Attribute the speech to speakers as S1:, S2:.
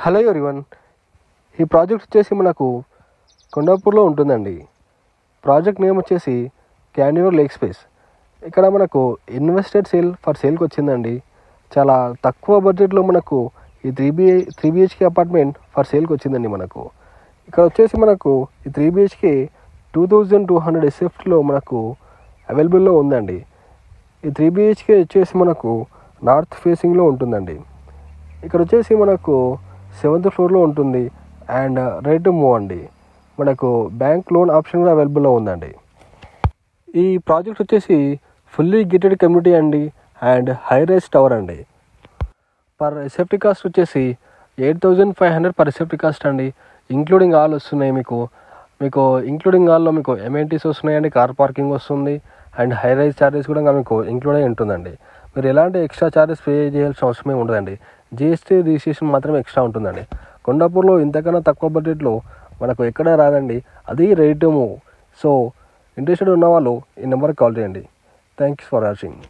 S1: Hello everyone, ఈ project వచ్చేసి మనకు కొండాపూర్లో ఉంటుందండి. ప్రాజెక్ట్ నేమ్ వచ్చేసి క్యాండినూర్ లేక్ స్పేస్. ఇక్కడ మనకు ఇన్వెస్టెడ్ సేల్కి వచ్చిందండి. చాలా తక్కువ బడ్జెట్లో మనకు ఈ త్రీ బిహెచ్కే అపార్ట్మెంట్ ఫర్ సేల్కి వచ్చిందండి. మనకు ఇక్కడ వచ్చేసి మనకు ఈ 3 BHK 2200 SFTలో మనకు అవైలబుల్లో ఉందండి. ఈ 3 BHK వచ్చేసి మనకు నార్త్ ఫేసింగ్లో ఉంటుందండి. ఇక్కడ వచ్చేసి మనకు 7th ఫ్లోర్లో ఉంటుంది అండ్ రైట్ టు మూవ్ అండి. మనకు బ్యాంక్ లోన్ ఆప్షన్ కూడా అవైలబుల్లో ఉందండి. ఈ ప్రాజెక్ట్ వచ్చేసి ఫుల్లీ గేటెడ్ కమ్యూనిటీ అండి అండ్ హై రైజ్ టవర్ అండి. పర్ ఎస్ఎఫ్టీ కాస్ట్ వచ్చేసి 8500 పర్ ఎస్ఎఫ్టీ కాస్ట్ అండి. ఇంక్లూడింగ్ ఆల్ వస్తున్నాయి. మీకు ఇంక్లూడింగ్ ఆల్లో మీకు ఎమ్యూనిటీస్ వస్తున్నాయండి, కార్ పార్కింగ్ వస్తుంది అండ్ హై రైజ్ ఛార్జెస్ కూడా మీకు ఇంక్లూడ్ అయి ఉంటుందండి. మీరు ఎలాంటి ఎక్స్ట్రా ఛార్జెస్ పే చేయాల్సిన అవసరమే ఉండదండి. GST రిజిస్ట్రేషన్ మాత్రమే ఎక్స్ట్రా ఉంటుందండి. కొండాపూర్లో ఇంతకన్నా తక్కువ బడ్జెట్లో మనకు ఎక్కడ రాదండి, అది రేట్ మూవ్. సో ఇంట్రెస్టెడ్ ఉన్న వాళ్ళు ఈ నెంబర్కి కాల్ చేయండి. Thanks for watching.